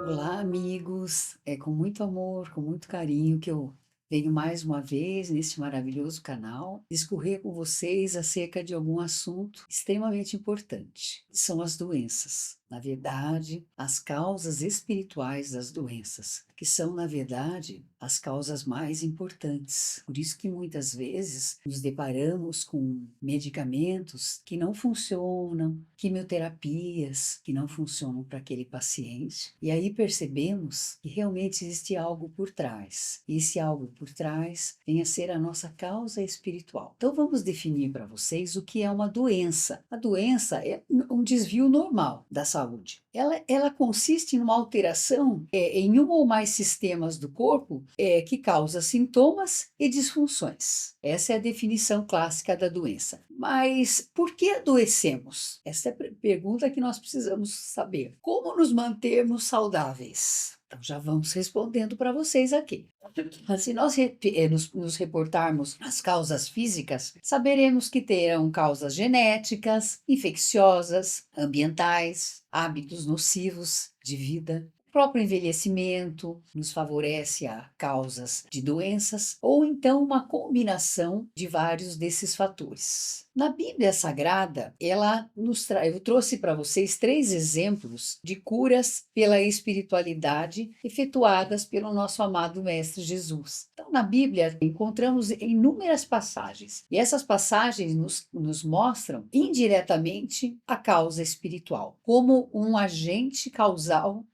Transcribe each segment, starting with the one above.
Olá, amigos. É com muito amor, com muito carinho que eu venho mais uma vez neste maravilhoso canal discorrer com vocês acerca de algum assunto extremamente importante, que são as doenças. Na verdade, as causas espirituais das doenças, que são, na verdade, as causas mais importantes. Por isso que muitas vezes nos deparamos com medicamentos que não funcionam, quimioterapias que não funcionam para aquele paciente. E aí percebemos que realmente existe algo por trás. E esse algo por trás vem a ser a nossa causa espiritual. Então vamos definir para vocês o que é uma doença. A doença é um desvio normal da saúde. Ela consiste numa alteração em um ou mais sistemas do corpo que causa sintomas e disfunções. Essa é a definição clássica da doença. Mas por que adoecemos? Essa é a pergunta que nós precisamos saber. Como nos mantermos saudáveis? Então já vamos respondendo para vocês aqui. Mas se nós nos reportarmos às causas físicas, saberemos que terão causas genéticas, infecciosas, ambientais, hábitos nocivos de vida. O próprio envelhecimento nos favorece a causas de doenças ou então uma combinação de vários desses fatores. Na Bíblia Sagrada, eu trouxe para vocês 3 exemplos de curas pela espiritualidade efetuadas pelo nosso amado Mestre Jesus. Então, na Bíblia, encontramos inúmeras passagens, e essas passagens nos mostram indiretamente a causa espiritual, como um agente causal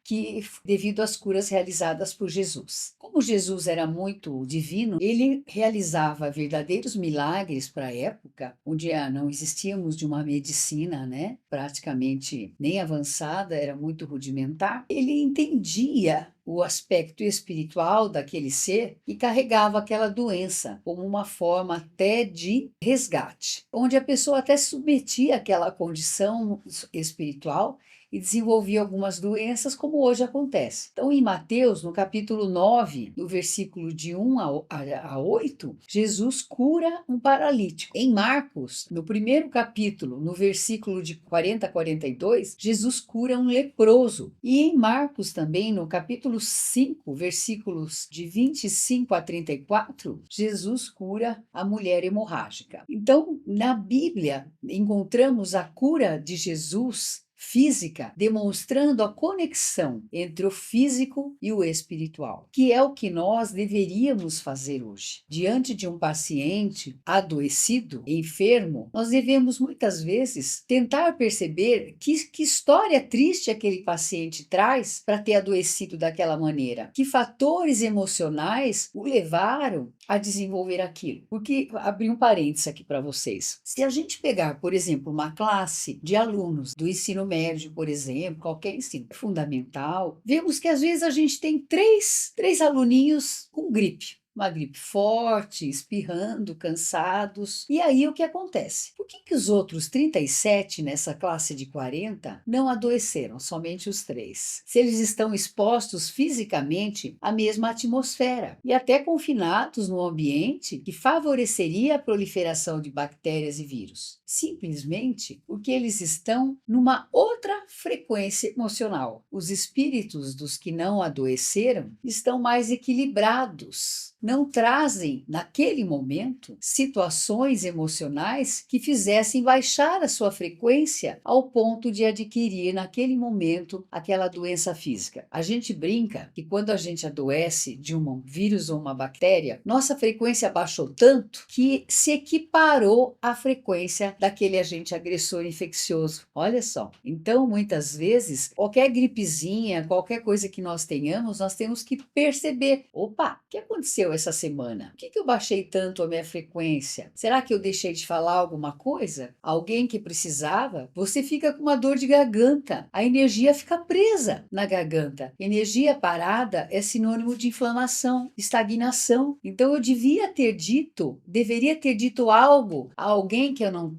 devido às curas realizadas por Jesus. Como Jesus era muito divino, ele realizava verdadeiros milagres para a época, onde não existíamos de uma medicina, né, praticamente nem avançada, era muito rudimentar. Ele entendia o aspecto espiritual daquele ser e carregava aquela doença como uma forma até de resgate, onde a pessoa até submetia aquela condição espiritual e desenvolvia algumas doenças, como hoje acontece. Então, em Mateus, no capítulo 9, no versículo de 1 a 8, Jesus cura um paralítico. Em Marcos, no primeiro capítulo, no versículo de 40 a 42, Jesus cura um leproso. E em Marcos também, no capítulo 5, versículos de 25 a 34, Jesus cura a mulher hemorrágica. Então, na Bíblia, encontramos a cura de Jesus física, demonstrando a conexão entre o físico e o espiritual, que é o que nós deveríamos fazer hoje. Diante de um paciente adoecido, enfermo, nós devemos muitas vezes tentar perceber que história triste aquele paciente traz para ter adoecido daquela maneira, que fatores emocionais o levaram a desenvolver aquilo. Porque, abri um parênteses aqui para vocês, se a gente pegar, por exemplo, uma classe de alunos do ensino médio, por exemplo, qualquer ensino fundamental, vemos que às vezes a gente tem três aluninhos com gripe. Uma gripe forte, espirrando, cansados. E aí o que acontece? Por que os outros 37 nessa classe de 40 não adoeceram, somente os 3? Se eles estão expostos fisicamente à mesma atmosfera e até confinados num ambiente que favoreceria a proliferação de bactérias e vírus. Simplesmente porque eles estão numa outra frequência emocional. Os espíritos dos que não adoeceram estão mais equilibrados, não trazem, naquele momento, situações emocionais que fizessem baixar a sua frequência ao ponto de adquirir, naquele momento, aquela doença física. A gente brinca que quando a gente adoece de um vírus ou uma bactéria, nossa frequência baixou tanto que se equiparou à frequência daquele agente agressor infeccioso. Olha só. Então, muitas vezes, qualquer gripezinha, qualquer coisa que nós tenhamos, nós temos que perceber: opa, o que aconteceu essa semana? Por que eu baixei tanto a minha frequência? Será que eu deixei de falar alguma coisa? Alguém que precisava? Você fica com uma dor de garganta. A energia fica presa na garganta. Energia parada é sinônimo de inflamação, estagnação. Então eu deveria ter dito algo a alguém que eu não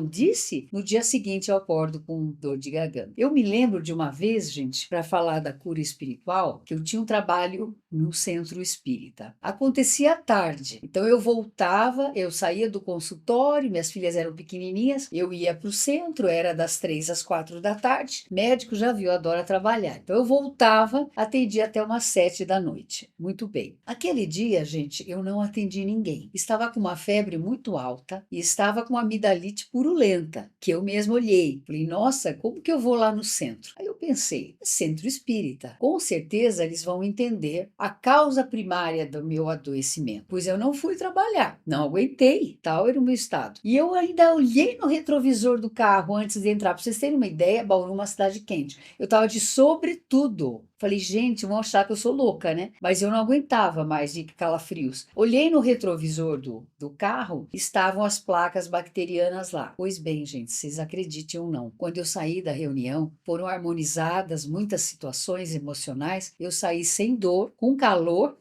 disse. No dia seguinte eu acordo com dor de garganta. Eu me lembro de uma vez, gente, para falar da cura espiritual, que eu tinha um trabalho no centro espírita. acontecia à tarde. Então eu voltava, eu saía do consultório, minhas filhas eram pequenininhas, eu ia para o centro, era das 3 às 4 da tarde. Médico já viu, adora trabalhar. Então eu voltava, atendia até umas 7 da noite. Muito bem. Aquele dia, gente, eu não atendi ninguém. Estava com uma febre muito alta e estava com uma amidalite purulenta, que eu mesma olhei. Falei, nossa, como que eu vou lá no centro? Aí eu pensei, centro espírita. Com certeza eles vão entender a causa primária do meu adoecimento, pois eu não fui trabalhar, não aguentei, tal era o meu estado. E eu ainda olhei no retrovisor do carro antes de entrar, para vocês terem uma ideia, Bauru é uma cidade quente. Eu estava de sobretudo. Falei, gente, vão achar que eu sou louca, né? Mas eu não aguentava mais de calafrios. Olhei no retrovisor do carro, estavam as placas bacterianas lá. Pois bem, gente, vocês acreditem ou não, quando eu saí da reunião, foram harmonizadas muitas situações emocionais, eu saí sem dor, com calor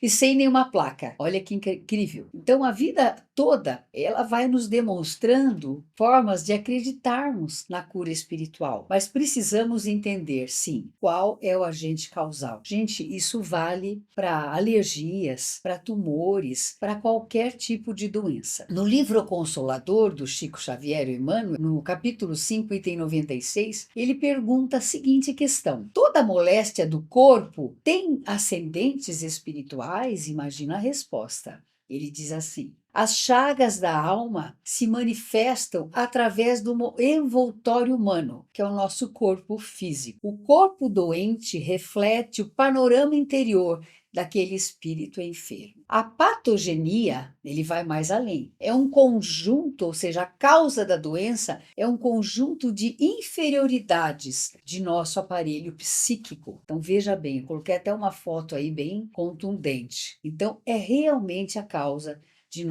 e sem nenhuma placa. Olha que incrível. Então, a vida toda, ela vai nos demonstrando formas de acreditarmos na cura espiritual. Mas precisamos entender, sim, qual é o agente causal. Gente, isso vale para alergias, para tumores, para qualquer tipo de doença. No livro Consolador, do Chico Xavier e Emmanuel, no capítulo 5, item 96, ele pergunta a seguinte questão: toda moléstia do corpo tem ascendentes espirituais? Imagina a resposta. Ele diz assim: as chagas da alma se manifestam através do envoltório humano, que é o nosso corpo físico. O corpo doente reflete o panorama interior daquele espírito enfermo. A patogenia, ele vai mais além. É um conjunto, ou seja, a causa da doença é um conjunto de inferioridades de nosso aparelho psíquico. Então, veja bem, eu coloquei até uma foto aí bem contundente. Então, é realmente a causa de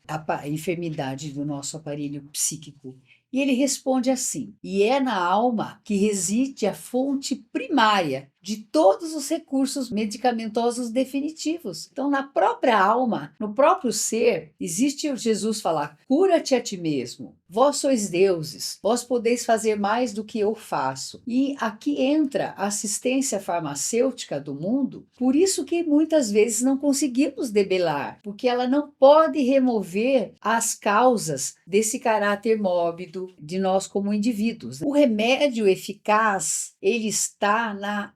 a enfermidade do nosso aparelho psíquico. E ele responde assim: e é na alma que reside a fonte primária de todos os recursos medicamentosos definitivos. Então, na própria alma, no próprio ser, existe o Jesus falar: cura-te a ti mesmo. Vós sois deuses, vós podeis fazer mais do que eu faço. E aqui entra a assistência farmacêutica do mundo, por isso que muitas vezes não conseguimos debelar, porque ela não pode remover as causas desse caráter mórbido de nós como indivíduos. O remédio eficaz, ele está na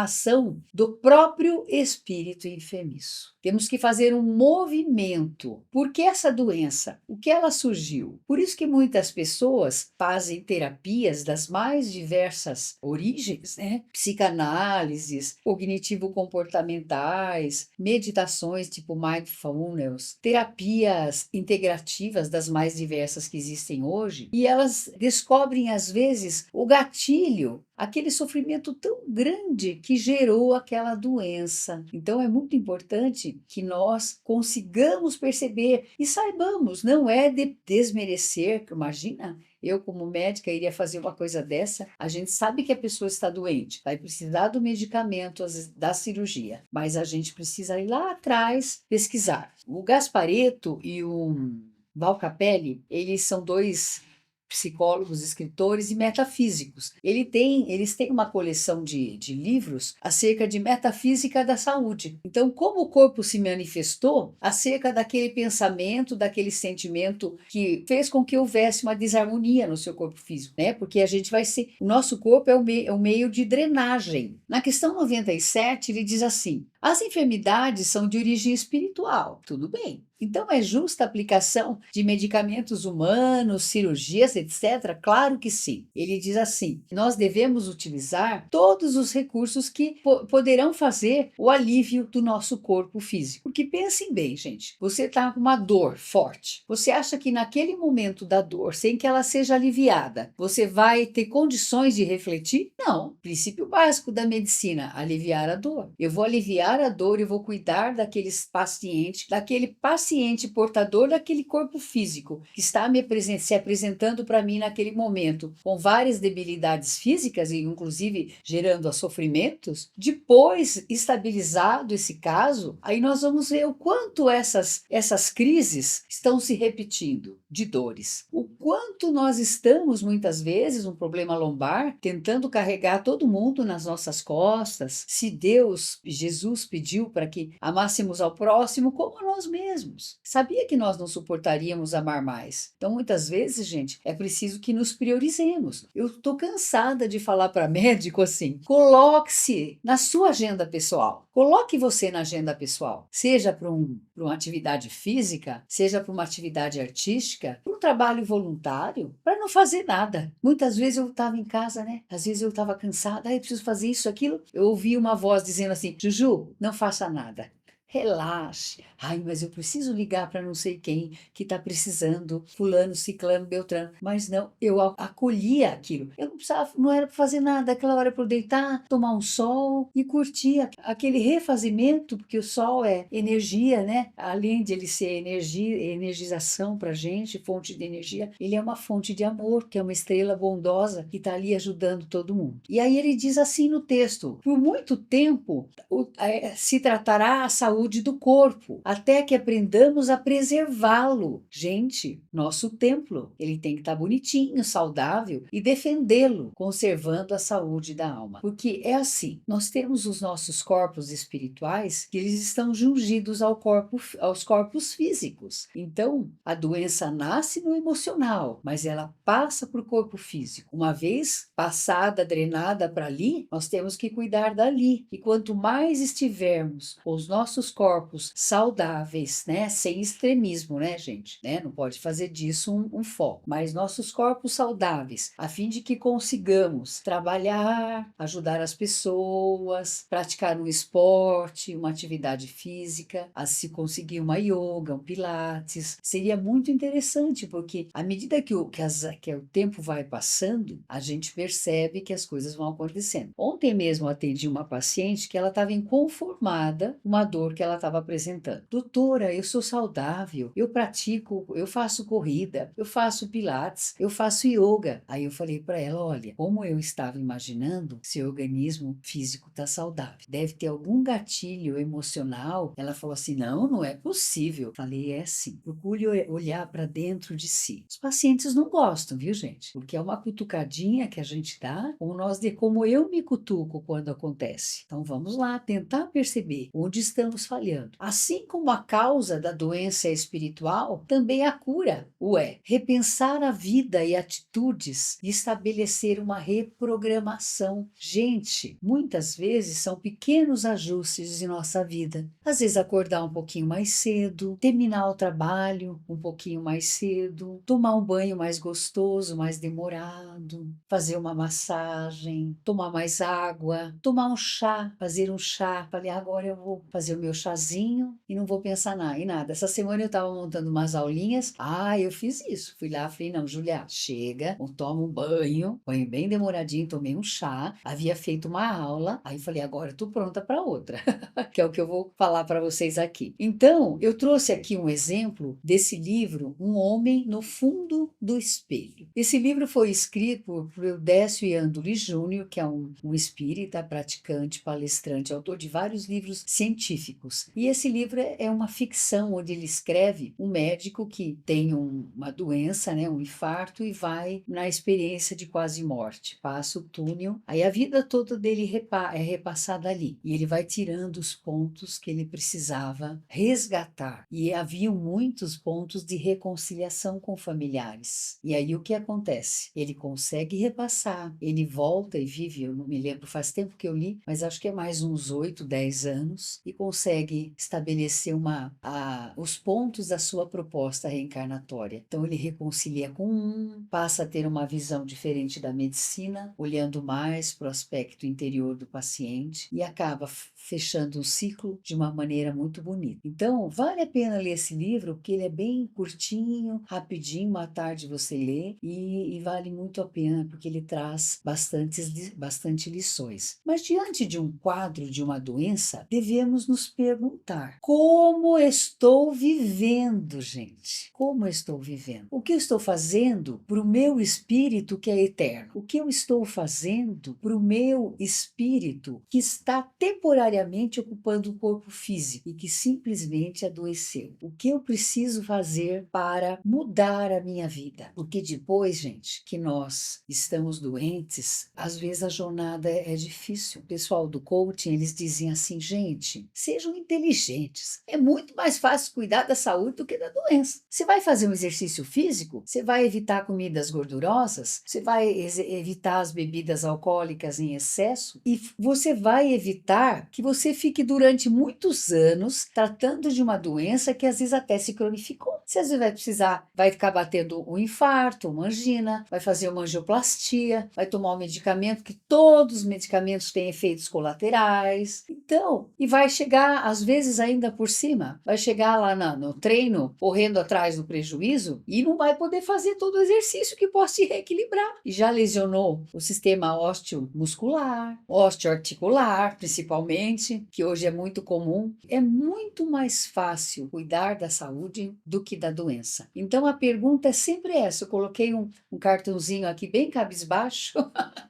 ação do próprio espírito enfermiço. Temos que fazer um movimento. Por que essa doença? O que ela surgiu? Por isso que muitas pessoas fazem terapias das mais diversas origens, né? Psicanálises, cognitivo-comportamentais, meditações tipo mindfulness, terapias integrativas das mais diversas que existem hoje, e elas descobrem às vezes o gatilho, aquele sofrimento tão grande que gerou aquela doença. Então é muito importante que nós consigamos perceber e saibamos, não é de desmerecer, que imagina, eu como médica iria fazer uma coisa dessa, a gente sabe que a pessoa está doente, vai precisar do medicamento, da cirurgia, mas a gente precisa ir lá atrás pesquisar. O Gasparetto e o Val Capelli, eles são dois psicólogos, escritores e metafísicos. Eles têm uma coleção de livros acerca de metafísica da saúde. Então, como o corpo se manifestou acerca daquele pensamento, daquele sentimento que fez com que houvesse uma desarmonia no seu corpo físico, né? Porque o nosso corpo é o meio de drenagem. Na questão 97, ele diz assim: as enfermidades são de origem espiritual. Tudo bem. Então, é justa a aplicação de medicamentos humanos, cirurgias, etc? Claro que sim. Ele diz assim: nós devemos utilizar todos os recursos que poderão fazer o alívio do nosso corpo físico. Porque pensem bem, gente, você está com uma dor forte. Você acha que naquele momento da dor, sem que ela seja aliviada, você vai ter condições de refletir? Não. Princípio básico da medicina: aliviar a dor. Eu vou aliviar a dor e vou cuidar daquele paciente paciente portador daquele corpo físico que está se apresentando para mim naquele momento, com várias debilidades físicas e inclusive gerando sofrimentos, depois estabilizado esse caso, aí nós vamos ver o quanto essas crises estão se repetindo de dores. O quanto nós estamos, muitas vezes, um problema lombar, tentando carregar todo mundo nas nossas costas, se Deus, Jesus pediu para que amássemos ao próximo como a nós mesmos. Sabia que nós não suportaríamos amar mais. Então, muitas vezes, gente, é preciso que nos priorizemos. Eu estou cansada de falar para médico assim: coloque-se na sua agenda pessoal. Coloque você na agenda pessoal, seja para uma atividade física, seja para uma atividade artística, para um trabalho voluntário, para não fazer nada. Muitas vezes eu estava em casa, né? Às vezes eu estava cansada, eu preciso fazer isso, aquilo. Eu ouvi uma voz dizendo assim: Juju, não faça nada. Relaxe. Ai, mas eu preciso ligar para não sei quem que está precisando, fulano, ciclano, beltrano. Mas não, eu acolhia aquilo. Eu não precisava, não era para fazer nada. Aquela hora para eu deitar, tomar um sol e curtir aquele refazimento, porque o sol é energia, né? Além de ele ser energia, energização para a gente, fonte de energia, ele é uma fonte de amor, que é uma estrela bondosa que está ali ajudando todo mundo. E aí ele diz assim no texto: por muito tempo se tratará a saúde do corpo, até que aprendamos a preservá-lo. Gente, nosso templo, ele tem que estar bonitinho, saudável e defendê-lo, conservando a saúde da alma. Porque é assim, nós temos os nossos corpos espirituais que eles estão jungidos aos corpos físicos. Então, a doença nasce no emocional, mas ela passa para o corpo físico. Uma vez passada, drenada para ali, nós temos que cuidar dali. E quanto mais estivermos com os nossos corpos saudáveis, né, sem extremismo, né, gente, né, não pode fazer disso um foco, mas nossos corpos saudáveis, a fim de que consigamos trabalhar, ajudar as pessoas, praticar um esporte, uma atividade física, a se conseguir uma yoga, um pilates, seria muito interessante, porque à medida que o tempo vai passando, a gente percebe que as coisas vão acontecendo. Ontem mesmo eu atendi uma paciente que ela estava inconformada com uma dor que ela estava apresentando. Doutora, eu sou saudável, eu pratico, eu faço corrida, eu faço pilates, eu faço yoga. Aí eu falei para ela: olha, como eu estava imaginando, seu organismo físico está saudável. Deve ter algum gatilho emocional. Ela falou assim: não, não é possível. Falei: é sim. Procure olhar para dentro de si. Os pacientes não gostam, viu, gente? Porque é uma cutucadinha que a gente dá, como eu me cutuco quando acontece. Então vamos lá, tentar perceber onde estamos falhando. Assim como a causa da doença é espiritual, também a cura o é. Repensar a vida e atitudes e estabelecer uma reprogramação. Gente, muitas vezes são pequenos ajustes em nossa vida. Às vezes acordar um pouquinho mais cedo, terminar o trabalho um pouquinho mais cedo, tomar um banho mais gostoso, mais demorado, fazer uma massagem, tomar mais água, tomar um chá, fazer um chá. Falei: agora eu vou fazer o meu chazinho e não vou pensar em nada. Essa semana eu estava montando umas aulinhas. Eu fiz isso. Fui lá, falei: não, Julia, chega, toma um banho bem demoradinho, tomei um chá, havia feito uma aula, aí falei: agora eu tô pronta para outra, que é o que eu vou falar para vocês aqui. Então, eu trouxe aqui um exemplo desse livro, Um Homem no Fundo do Espelho. Esse livro foi escrito por Eudécio Iandoli Júnior, que é um espírita, praticante, palestrante, autor de vários livros científicos. E esse livro é uma ficção, onde ele escreve um médico que tem uma doença, né, um infarto, e vai na experiência de quase morte. Passa o túnel, aí a vida toda dele é repassada ali. E ele vai tirando os pontos que ele precisava resgatar. E haviam muitos pontos de reconciliação com familiares. E aí o que acontece? Ele consegue repassar, ele volta e vive, eu não me lembro, faz tempo que eu li, mas acho que é mais uns 8, 10 anos, e consegue estabelecer os pontos da sua proposta reencarnatória. Então ele reconcilia com passa a ter uma visão diferente da medicina, olhando mais para o aspecto interior do paciente e acaba fechando um ciclo de uma maneira muito bonita. Então, vale a pena ler esse livro, porque ele é bem curtinho, rapidinho, uma tarde você lê, e vale muito a pena, porque ele traz bastante lições. Mas diante de um quadro de uma doença, devemos nos perguntar: como estou vivendo, gente? Como estou vivendo? O que eu estou fazendo para o meu espírito que é eterno? O que eu estou fazendo para o meu espírito que está temporariamente ocupando o corpo físico e que simplesmente adoeceu? O que eu preciso fazer para mudar a minha vida? Porque depois, gente, que nós estamos doentes, às vezes a jornada é difícil. O pessoal do coaching, eles dizem assim, gente, sejam inteligentes. É muito mais fácil cuidar da saúde do que da doença. Você vai fazer um exercício físico, você vai evitar comidas gordurosas, você vai evitar as bebidas alcoólicas em excesso e você vai evitar que você fique durante muitos anos tratando de uma doença que às vezes até se cronificou. Você às vezes vai precisar, vai acabar tendo um infarto, uma angina, vai fazer uma angioplastia, vai tomar um medicamento, que todos os medicamentos têm efeitos colaterais. Então, e vai chegar, às vezes ainda por cima, vai chegar lá no treino, correndo atrás do prejuízo e não vai poder fazer todo o exercício que possa te reequilibrar. E já lesionou o sistema osteomuscular, osteoarticular, principalmente, que hoje é muito comum. É muito mais fácil cuidar da saúde do que da doença. Então, a pergunta é sempre essa. Eu coloquei um cartãozinho aqui bem cabisbaixo.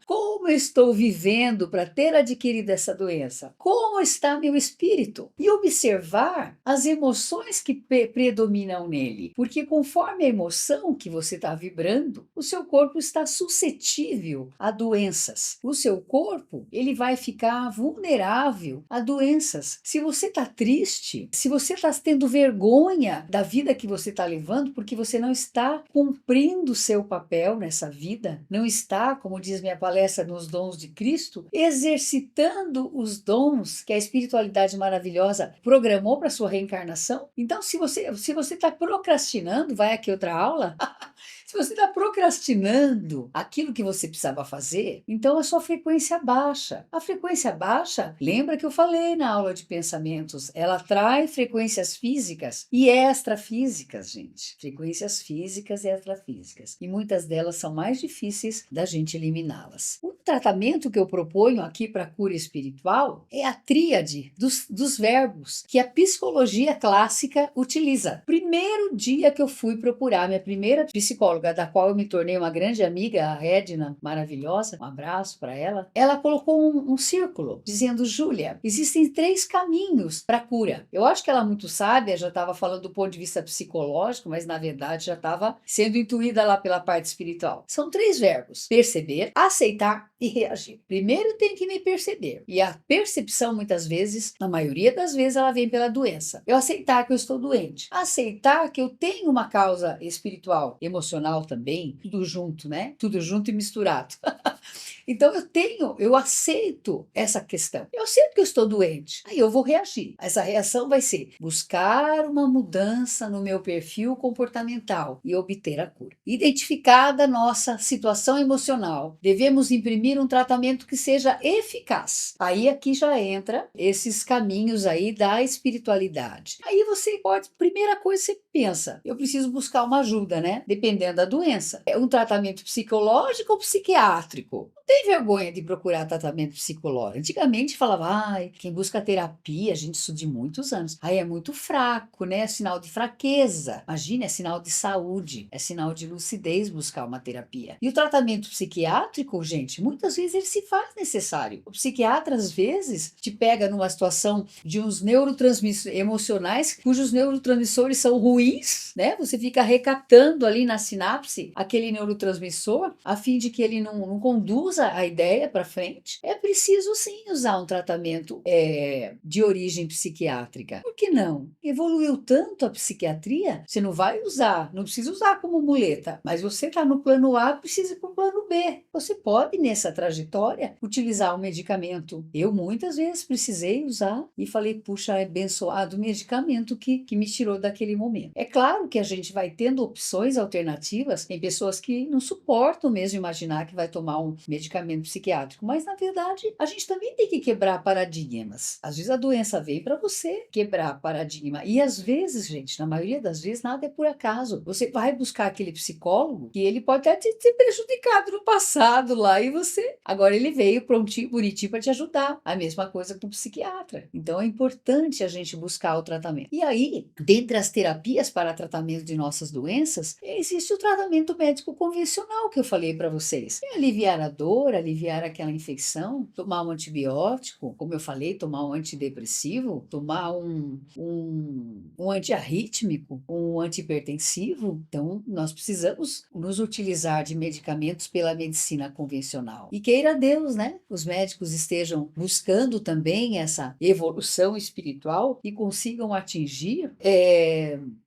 Como estou vivendo para ter adquirido essa doença? Como está meu espírito? E observar as emoções que predominam nele. Porque conforme a emoção que você está vibrando, o seu corpo está suscetível a doenças. O seu corpo, ele vai ficar vulnerável a doenças. Se você está triste, se você está tendo vergonha da vida que você está levando, porque você não está cumprindo o seu papel nessa vida, não está, como diz minha palestra nos dons de Cristo, exercitando os dons que a espiritualidade maravilhosa programou para sua reencarnação. Então, se você está procrastinando, vai aqui outra aula. Se você está procrastinando aquilo que você precisava fazer, então a sua frequência baixa. A frequência baixa, lembra que eu falei na aula de pensamentos, ela atrai frequências físicas e extrafísicas, gente. Frequências físicas e extrafísicas. E muitas delas são mais difíceis da gente eliminá-las. O tratamento que eu proponho aqui para a cura espiritual é a tríade dos verbos que a psicologia clássica utiliza. Primeiro dia que eu fui procurar minha primeira psicóloga, da qual eu me tornei uma grande amiga, a Edna, maravilhosa, um abraço para ela, ela colocou um círculo dizendo: Júlia, existem 3 caminhos para a cura. Eu acho que ela muito sábia, já estava falando do ponto de vista psicológico, mas na verdade já estava sendo intuída lá pela parte espiritual. São 3 verbos: perceber, aceitar e reagir. Primeiro tem que me perceber. E a percepção, muitas vezes, na maioria das vezes, ela vem pela doença. Eu aceitar que eu estou doente. Aceitar que eu tenho uma causa espiritual, emocional também, tudo junto, né? Tudo junto e misturado. Então eu aceito essa questão. Eu aceito que eu estou doente. Aí eu vou reagir. Essa reação vai ser buscar uma mudança no meu perfil comportamental e obter a cura. Identificada a nossa situação emocional, devemos imprimir um tratamento que seja eficaz. Aí aqui já entra esses caminhos aí da espiritualidade. Aí você pode, primeira coisa você pensa, eu preciso buscar uma ajuda, né? Dependendo da doença. É um tratamento psicológico ou psiquiátrico? Tem vergonha de procurar tratamento psicológico. Antigamente falava, ai, quem busca terapia, gente, isso de muitos anos, ai, é muito fraco, né? É sinal de fraqueza. Imagina, é sinal de saúde, é sinal de lucidez buscar uma terapia. E o tratamento psiquiátrico, gente, muitas vezes ele se faz necessário. O psiquiatra, às vezes, te pega numa situação de uns neurotransmissores emocionais, cujos neurotransmissores são ruins, né? Você fica recaptando ali na sinapse aquele neurotransmissor, a fim de que ele não conduza a ideia para frente. É preciso sim usar um tratamento de origem psiquiátrica. Por que não? Evoluiu tanto a psiquiatria, você não vai usar, não precisa usar como muleta, mas você está no plano A, precisa ir para o plano B. Você pode, nessa trajetória, utilizar um medicamento. Eu muitas vezes precisei usar e falei, puxa, é abençoado o medicamento que me tirou daquele momento. É claro que a gente vai tendo opções alternativas, tem pessoas que não suportam mesmo imaginar que vai tomar um medicamento psiquiátrico, mas na verdade a gente também tem que quebrar paradigmas. Às vezes a doença vem para você quebrar paradigma e às vezes, gente, na maioria das vezes nada é por acaso. Você vai buscar aquele psicólogo e ele pode até te prejudicar pecado no passado lá e você. Agora ele veio prontinho, bonitinho para te ajudar. A mesma coisa com o psiquiatra. Então é importante a gente buscar o tratamento. E aí, dentre as terapias para tratamento de nossas doenças, existe o tratamento médico convencional que eu falei para vocês. É aliviar a dor, aliviar aquela infecção, tomar um antibiótico, como eu falei, tomar um antidepressivo, tomar um antiarrítmico, um antihipertensivo. Então, nós precisamos nos utilizar de medicamentos pela medicina convencional. E queira Deus, né? Os médicos estejam buscando também essa evolução espiritual e consigam atingir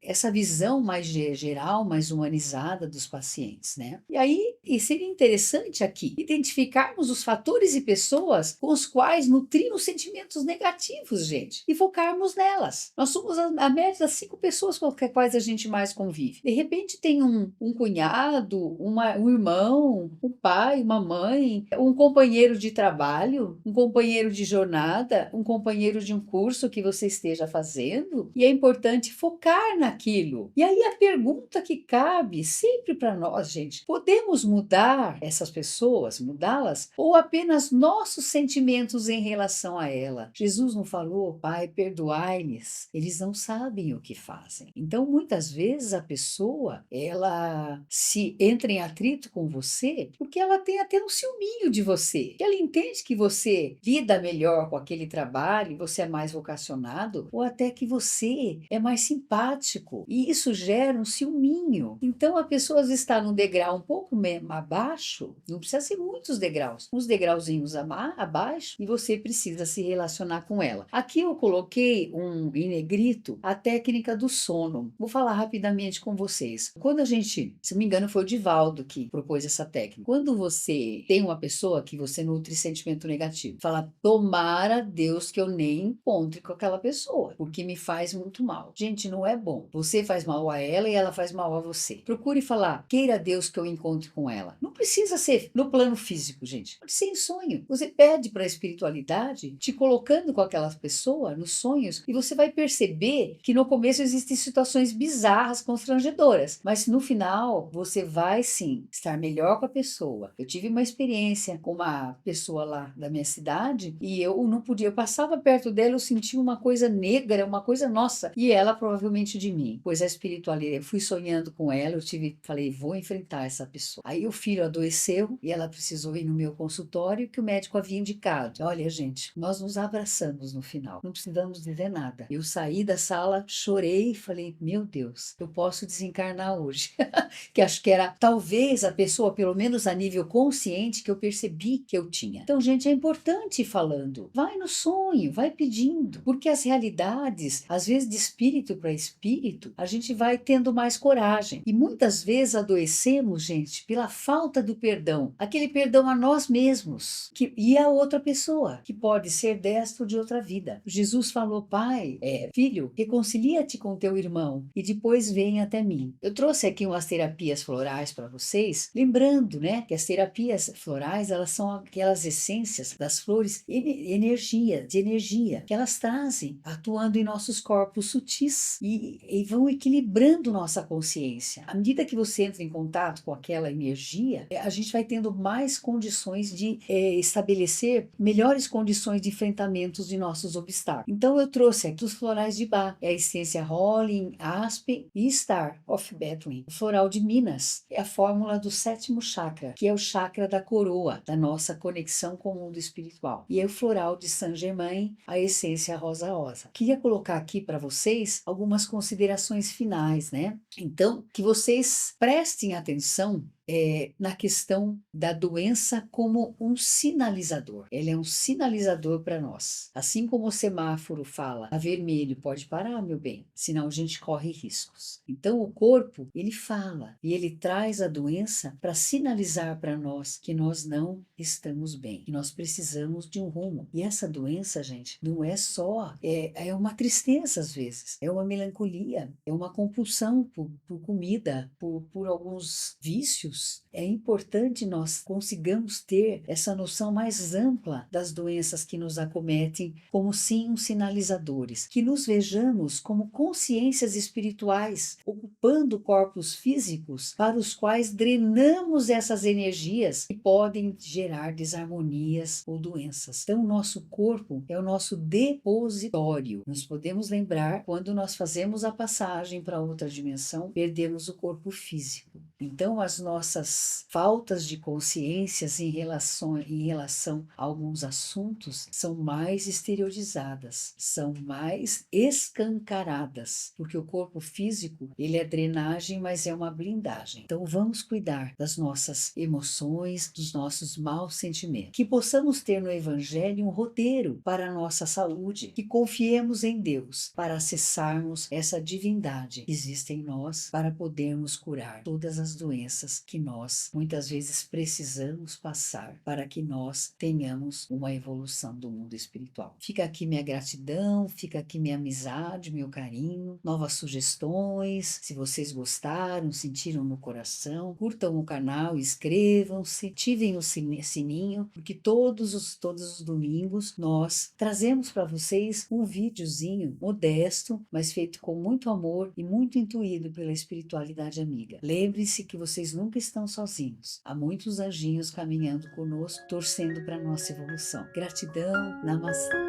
essa visão mais geral, mais humanizada dos pacientes, né? E aí, e seria interessante aqui identificarmos os fatores e pessoas com os quais nutrimos sentimentos negativos, gente, e focarmos nelas. Nós somos a média das 5 pessoas com as quais a gente mais convive. De repente tem um cunhado, um irmão, um pai, uma mãe, um companheiro de trabalho, um companheiro de jornada, um companheiro de um curso que você esteja fazendo, e é importante focar naquilo. E aí a pergunta que cabe sempre para nós, gente, podemos mudar essas pessoas, mudá-las, ou apenas nossos sentimentos em relação a ela? Jesus não falou, Pai, perdoai-lhes, eles não sabem o que fazem. Então, muitas vezes a pessoa, ela se entra em atrito com você porque ela tem até um ciúminho de você. Ela entende que você lida melhor com aquele trabalho, você é mais vocacionado, ou até que você é mais simpático. E isso gera um ciúminho. Então, a pessoa às vezes está num degrau um pouco abaixo, não precisa ser muitos degraus, uns degrauzinhos abaixo, e você precisa se relacionar com ela. Aqui eu coloquei em negrito a técnica do sono. Vou falar rapidamente com vocês. Quando a gente, se não me engano, foi o Divaldo que propôs essa técnica. Quando você tem uma pessoa que você nutre sentimento negativo, fala, tomara Deus que eu nem encontre com aquela pessoa, porque me faz muito mal. Gente, não é bom. Você faz mal a ela e ela faz mal a você. Procure falar, queira Deus que eu encontre com ela. Não precisa ser no plano físico, gente. Pode ser em sonho. Você pede para a espiritualidade te colocando com aquela pessoa nos sonhos e você vai perceber que no começo existem situações bizarras, constrangedoras, mas no final você vai sim estar melhor com a pessoa. Eu tive uma experiência com uma pessoa lá da minha cidade e eu não podia, eu passava perto dela, eu sentia uma coisa negra, uma coisa nossa, e ela provavelmente de mim, pois a espiritualidade, eu fui sonhando com ela, falei, vou enfrentar essa pessoa. Aí o filho adoeceu e ela precisou ir no meu consultório que o médico havia indicado. Olha, gente, nós nos abraçamos no final, não precisamos dizer nada. Eu saí da sala, chorei e falei, meu Deus, eu posso desencarnar hoje. Que acho que era talvez a pessoa, pelo menos a nível consciente, que eu percebi que eu tinha. Então, gente, é importante ir falando. Vai no sonho, vai pedindo, porque as realidades, às vezes de espírito para espírito, a gente vai tendo mais coragem. E muitas vezes adoecemos, gente, pela falta do perdão, aquele perdão a nós mesmos e a outra pessoa, que pode ser desta ou de outra vida. Jesus falou, pai, filho, reconcilia-te com teu irmão e depois vem até mim. Eu trouxe aqui umas terapias florais para vocês, lembrando, né, que as terapias florais, elas são aquelas essências das flores, energia, que elas trazem, atuando em nossos corpos sutis e vão equilibrando nossa consciência. À medida que você entra em contato com aquela energia, a gente vai tendo mais condições de estabelecer melhores condições de enfrentamentos de nossos obstáculos. Então eu trouxe aqui os florais de Bach, a essência Rolling, Aspen e Star of Bethlehem. O floral de Minas é a fórmula do 7º chakra, que é o chakra da coroa, da nossa conexão com o mundo espiritual. E é o floral de Saint-Germain, a essência rosa rosa. Queria colocar aqui para vocês algumas considerações finais, né? Então, que vocês prestem atenção na questão da doença como um sinalizador. Ele é um sinalizador para nós. Assim como o semáforo fala, a vermelho, pode parar, meu bem, senão a gente corre riscos. Então o corpo, ele fala e ele traz a doença para sinalizar para nós que nós não estamos bem, que nós precisamos de um rumo. E essa doença, gente, não é só, é uma tristeza às vezes, é uma melancolia, é uma compulsão por comida, por alguns vícios, vírus. É importante nós consigamos ter essa noção mais ampla das doenças que nos acometem como sinalizadores, que nos vejamos como consciências espirituais, ocupando corpos físicos para os quais drenamos essas energias que podem gerar desarmonias ou doenças. Então, o nosso corpo é o nosso depositório. Nós podemos lembrar, quando nós fazemos a passagem para outra dimensão, perdemos o corpo físico. Então, as nossas faltas de consciências em relação a alguns assuntos são mais exteriorizadas, são mais escancaradas, porque o corpo físico, ele é drenagem, mas é uma blindagem. Então, vamos cuidar das nossas emoções, dos nossos maus sentimentos. Que possamos ter no Evangelho um roteiro para a nossa saúde, que confiemos em Deus para acessarmos essa divindade que existe em nós, para podermos curar todas as doenças que nós muitas vezes precisamos passar para que nós tenhamos uma evolução do mundo espiritual. Fica aqui minha gratidão, fica aqui minha amizade, meu carinho, novas sugestões. Se vocês gostaram, sentiram no coração, curtam o canal, inscrevam-se, ativem o sininho, porque todos os domingos nós trazemos para vocês um videozinho modesto, mas feito com muito amor e muito intuído pela espiritualidade amiga. Lembre-se que vocês nunca estão sozinhos. Há muitos anjinhos caminhando conosco, torcendo para a nossa evolução. Gratidão, namastê.